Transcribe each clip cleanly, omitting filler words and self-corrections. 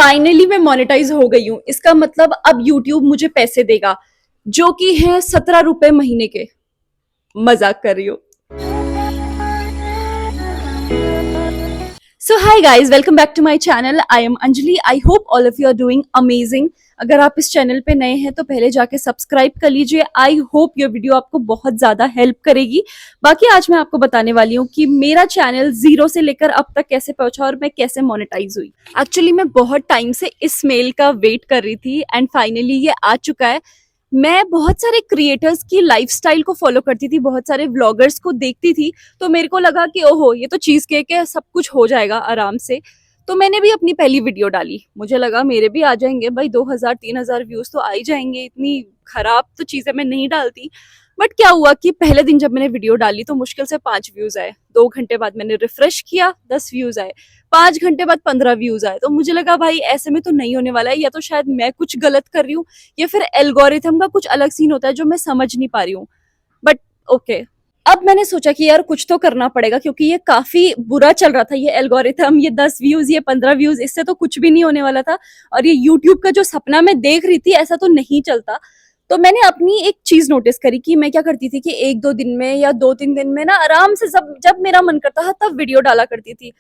Finally मैं monetise हो गई हूँ। इसका मतलब अब यूट्यूब मुझे पैसे देगा, जो कि है 17 रुपए महीने के। मजाक कर रही हूँ। So hi guys, welcome back to my channel. I am Anjali. I hope all of you are doing amazing. अगर आप इस चैनल पे नए हैं तो पहले जाके सब्सक्राइब कर लीजिए। आई होप ये वीडियो आपको बहुत ज्यादा हेल्प करेगी। बाकी आज मैं आपको बताने वाली हूँ कि मेरा चैनल जीरो से लेकर अब तक कैसे पहुंचा और मैं कैसे मोनेटाइज हुई। एक्चुअली मैं बहुत टाइम से इस मेल का वेट कर रही थी एंड फाइनली ये आ चुका है। मैं बहुत सारे क्रिएटर्स की लाइफस्टाइल को फॉलो करती थी, बहुत सारे व्लॉगर्स को देखती थी, तो मेरे को लगा कि ओहो ये तो चीज केक है, सब कुछ हो जाएगा आराम से। तो मैंने भी अपनी पहली वीडियो डाली। मुझे लगा मेरे भी आ जाएंगे भाई, 2000-3000 व्यूज तो आ ही जाएंगे, इतनी खराब तो चीजें मैं नहीं डालती। बट क्या हुआ कि पहले दिन जब मैंने वीडियो डाली तो मुश्किल से 5 व्यूज आए। 2 घंटे बाद मैंने रिफ्रेश किया, 10 व्यूज आए। 5 घंटे बाद 15 व्यूज आए। तो मुझे लगा भाई ऐसे में तो नहीं होने वाला है, या तो शायद मैं कुछ गलत कर रही हूँ या फिर एल्गोरिथम का कुछ अलग सीन होता है जो मैं समझ नहीं पा रही हूँ। बट ओके, अब मैंने सोचा कि यार कुछ तो करना पड़ेगा, क्योंकि ये काफी बुरा चल रहा था। ये एल्गोरिथम, ये 10 व्यूज, ये 15 व्यूज, इससे तो कुछ भी नहीं होने वाला था। और ये यूट्यूब का जो सपना मैं देख रही थी, ऐसा तो नहीं चलता। तो मैंने अपनी एक चीज नोटिस करी कि मैं क्या करती थी कि 1-2 दिन में या 2-3 दिन में ना आराम से जब मेरा मन करता था तब वीडियो डाला करती थी।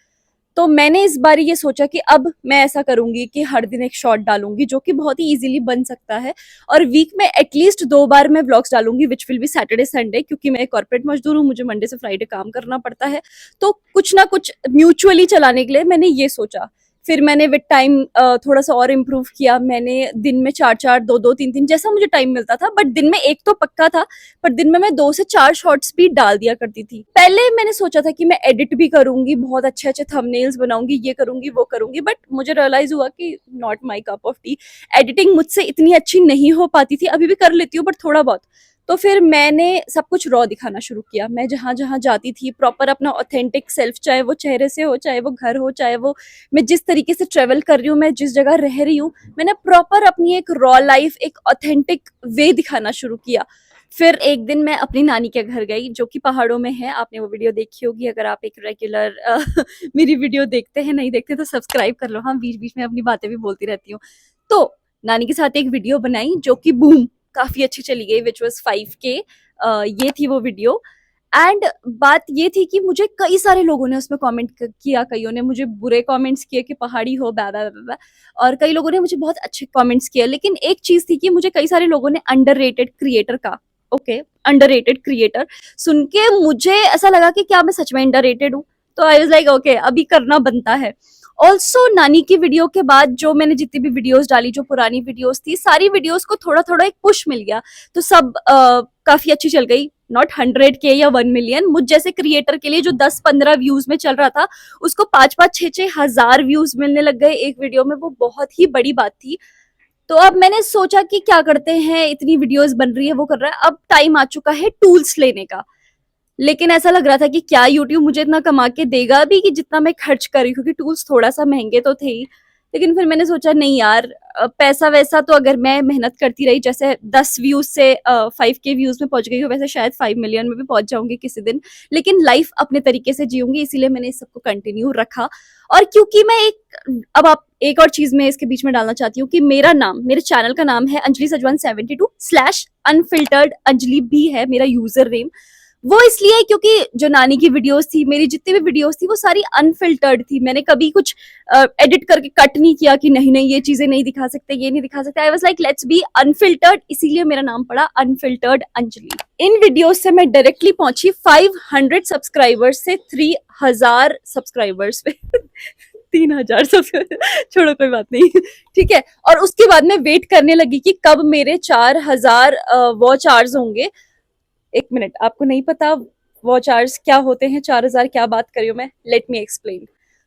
तो मैंने इस बार ये सोचा कि अब मैं ऐसा करूंगी कि हर दिन एक शॉर्ट डालूंगी, जो कि बहुत ही इजीली बन सकता है। और वीक में एटलीस्ट 2 बार मैं व्लॉग्स डालूंगी, which will be Saturday Sunday, क्योंकि मैं एक कॉर्पोरेट मजदूर हूँ, मुझे मंडे से फ्राइडे काम करना पड़ता है। तो कुछ ना कुछ म्यूचुअली चलाने के लिए मैंने ये सोचा। फिर मैंने विद टाइम थोड़ा सा और इम्प्रूव किया। मैंने दिन में 4-4, 2-2, 3-3 जैसा मुझे टाइम मिलता था, बट दिन में एक तो पक्का था, पर दिन में मैं 2 से 4 शॉर्ट्स भी डाल दिया करती थी। पहले मैंने सोचा था कि मैं एडिट भी करूंगी, बहुत अच्छे अच्छे थंबनेल्स बनाऊंगी, ये करूंगी वो करूंगी, बट मुझे रियलाइज हुआ कि not my cup of T. Editing मुझसे इतनी अच्छी नहीं हो पाती थी, अभी भी कर लेती हूँ बट थोड़ा बहुत। तो फिर मैंने सब कुछ रॉ दिखाना शुरू किया। मैं जहां जहां जाती थी प्रॉपर अपना ऑथेंटिक सेल्फ, चाहे वो चेहरे से हो, चाहे वो घर हो, चाहे वो मैं जिस तरीके से ट्रेवल कर रही हूँ, मैं जिस जगह रह रही हूँ, मैंने प्रॉपर अपनी एक रॉ लाइफ, एक ऑथेंटिक वे दिखाना शुरू किया। फिर एक दिन मैं अपनी नानी के घर गई, जो कि पहाड़ों में है। आपने वो वीडियो देखी होगी अगर आप एक रेगुलर मेरी वीडियो देखते हैं। नहीं देखते तो सब्सक्राइब कर लो। हाँ, बीच बीच में अपनी बातें भी बोलती रहती हूँ। तो नानी के साथ एक वीडियो बनाई जो कि बूम, काफी अच्छी चली गई, विच वॉज 5K। ये थी वो वीडियो। एंड बात ये थी कि मुझे कई सारे लोगों ने उसमें कमेंट किया। कईयों ने मुझे बुरे कमेंट्स किए कि पहाड़ी हो बा बा बा बा, और कई लोगों ने मुझे बहुत अच्छे कमेंट्स किए। लेकिन एक चीज थी कि मुझे कई सारे लोगों ने अंडररेटेड क्रिएटर का, ओके, अंडररेटेड क्रिएटर सुन के मुझे ऐसा लगा कि क्या मैं सच में अंडररेटेड हूँ। तो आई वाज लाइक ओके, अभी करना बनता है। ऑल्सो नानी की वीडियो के बाद जो मैंने जितनी भी वीडियोस डाली, जो पुरानी वीडियोस थी, सारी वीडियोस को थोड़ा थोड़ा एक पुश मिल गया। तो सब काफी अच्छी चल गई। नॉट 100K या 1 मिलियन। मुझ जैसे क्रिएटर के लिए जो 10-15 व्यूज में चल रहा था, उसको 5-5, 6-6 हजार व्यूज मिलने लग गए एक वीडियो में। वो बहुत ही बड़ी बात थी। तो अब मैंने सोचा कि क्या करते हैं, इतनी वीडियोस बन रही है, वो कर रहा है, अब टाइम आ चुका है टूल्स लेने का। लेकिन ऐसा लग रहा था कि क्या यूट्यूब मुझे इतना कमा के देगा भी कि जितना मैं खर्च कर रही हूँ, क्योंकि टूल्स थोड़ा सा महंगे तो थे ही। लेकिन फिर मैंने सोचा नहीं यार, पैसा वैसा तो अगर मैं मेहनत करती रही, जैसे 10 व्यूज से 5K व्यूज में पहुंच गई हूँ, वैसे शायद 5 मिलियन में भी पहुंच जाऊंगी किसी दिन। लेकिन लाइफ अपने तरीके से जीऊंगी, इसीलिए मैंने इस सबको कंटिन्यू रखा। और क्योंकि मैं अब आप एक और चीज मैं इसके बीच में डालना चाहती हूँ कि मेरा नाम, मेरे चैनल का नाम है अंजलि सजवान 72/अनफिल्टर्ड अंजलि भी है मेरा यूजर नेम। वो इसलिए क्योंकि जो नानी की वीडियोस थी, मेरी जितनी भी वीडियोस थी, वो सारी अनफिल्टर्ड थी। मैंने कभी कुछ एडिट करके कट नहीं किया कि नहीं नहीं ये चीजें नहीं दिखा सकते, ये नहीं दिखा सकते। I was like let's be unfiltered, इसीलिए मेरा नाम पड़ा अनफिल्टर्ड अंजलि। इन वीडियोस से मैं डायरेक्टली पहुंची 500 सब्सक्राइबर्स से 3000 सब्सक्राइबर्स पे 3000 सब्सक्राइबर, छोड़ो कोई बात नहीं, ठीक है। और उसके बाद मैं वेट करने लगी कि कब मेरे 4000 वॉच आवर्स होंगे। एक मिनट, आपको नहीं पता वॉच आवर्स क्या होते हैं? 4000 क्या बात कर रही हूँ मैं, लेट मी एक्सप्लेन।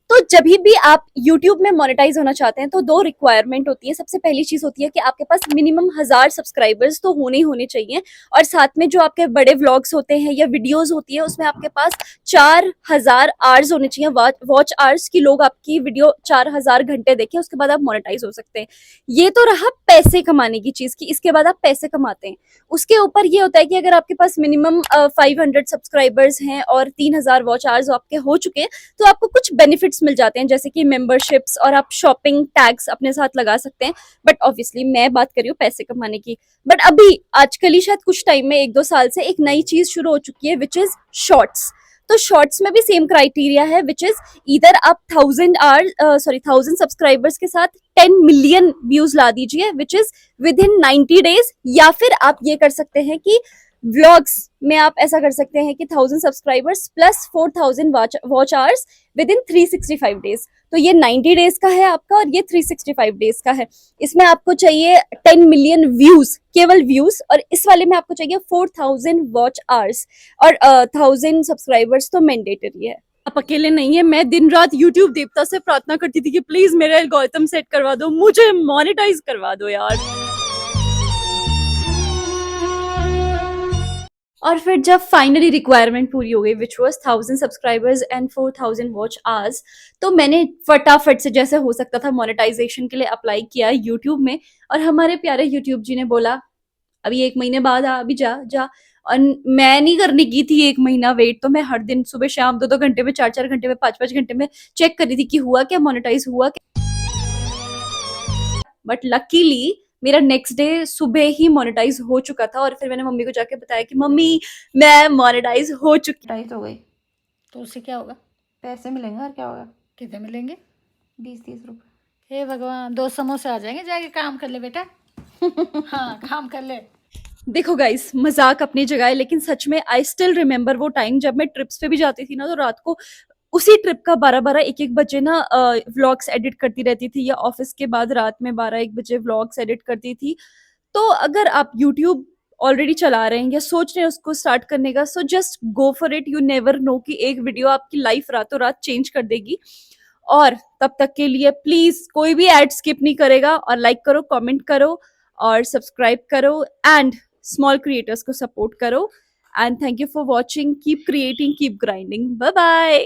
तो जब भी आप YouTube में मोनेटाइज होना चाहते हैं तो 2 रिक्वायरमेंट होती है। सबसे पहली चीज होती है कि आपके पास मिनिमम 1000 सब्सक्राइबर्स तो होने ही होने चाहिए, और साथ में जो आपके बड़े व्लॉग्स होते हैं या वीडियोस होती है, उसमें आपके पास 4000 आवर्स होने चाहिए, वॉच आवर्स की। लोग आपकी वीडियो 4000 घंटे देखें, उसके बाद आप मोनेटाइज हो सकते हैं। ये तो रहा पैसे कमाने की चीज की, इसके बाद आप पैसे कमाते हैं। उसके ऊपर ये होता है कि अगर आपके पास मिनिमम 500 सब्सक्राइबर्स हैं और 3000 वॉच आवर्स आपके हो चुके हैं, तो आपको कुछ बेनिफिट्स मिल जाते हैं, जैसे कि मेंबरशिप्स, और आप शॉपिंग टैग्स अपने साथ लगा सकते हैं। बट ऑब्वियसली मैं बात कर रही हूँ पैसे कमाने की। बट अभी आजकल ही शायद कुछ टाइम में 1-2 साल से एक नई चीज शुरू हो चुकी है, विच इज शॉर्ट्स। तो शॉर्ट्स में भी सेम क्राइटेरिया है, विच इज इधर आप 1000 सब्सक्राइबर्स के साथ 10 मिलियन व्यूज ला दीजिए, which is with in 90 days, या फिर आप ये कर सकते हैं कि व्लॉग्स में आप ऐसा कर सकते हैं कि 1000 subscribers plus 4000 watch hours with in 365 days. तो ये 90 डेज का है आपका, और ये 365 डेज का है। इसमें आपको चाहिए 10 मिलियन व्यूज, केवल व्यूज, और इस वाले में आपको चाहिए 4000 वॉच आवर्स, और 1000 सब्सक्राइबर्स तो मैंडेटरी है। आप अकेले नहीं है, मैं दिन रात यूट्यूब देवता से प्रार्थना करती थी कि प्लीज मेरा एल्गोरिथम सेट करवा दो, मुझे मोनेटाइज करवा दो यार। और फिर जब फाइनली रिक्वायरमेंट पूरी हो गई, which was 1000 subscribers and 4000 watch hours, तो मैंने फटाफट से जैसे हो सकता था मोनेटाइजेशन के लिए अप्लाई किया यूट्यूब में। और हमारे प्यारे यूट्यूब जी ने बोला अभी 1 महीने बाद आ, अभी जा जा। और मैं नहीं करने की थी 1 महीना वेट, तो मैं हर दिन सुबह शाम 2-2 घंटे में, 4-4 घंटे में, 5-5 घंटे में चेक कर रही थी कि हुआ क्या, मोनेटाइज हुआ क्या। बट लकीली मेरा नेक्स्ट डे सुबह ही मोनेटाइज हो चुका था, और फिर मैंने मम्मी को जाके बताया कि मम्मी मैं मोनेटाइज हो चुकी। टाइट हो गई तो उससे क्या होगा? पैसे मिलेंगे और क्या होगा। कितने मिलेंगे? 20-30 रुपए। हे भगवान, 2 समोसे आ जाएंगे, जाके काम कर ले बेटा। हाँ, काम कर ले। देखो गाइस, मजाक अपनी जगह है, लेकिन सच में आई स्टिल रिमेम्बर वो टाइम जब मैं ट्रिप्स पे भी जाती थी ना, तो रात को उसी ट्रिप का 12-12 1-1 बजे ना व्लॉग्स एडिट करती रहती थी, या ऑफिस के बाद रात में 12-1 बजे व्लॉग्स एडिट करती थी। तो अगर आप यूट्यूब ऑलरेडी चला रहे हैं या सोच रहे हैं उसको स्टार्ट करने का, so just go for it. You never know कि एक वीडियो आपकी लाइफ रातों रात चेंज कर देगी। और तब तक के लिए प्लीज कोई भी एड स्किप नहीं करेगा, और लाइक करो, कमेंट करो, और सब्सक्राइब करो, एंड स्मॉल क्रिएटर्स को सपोर्ट करो। And thank you for watching, keep creating, keep grinding, bye bye.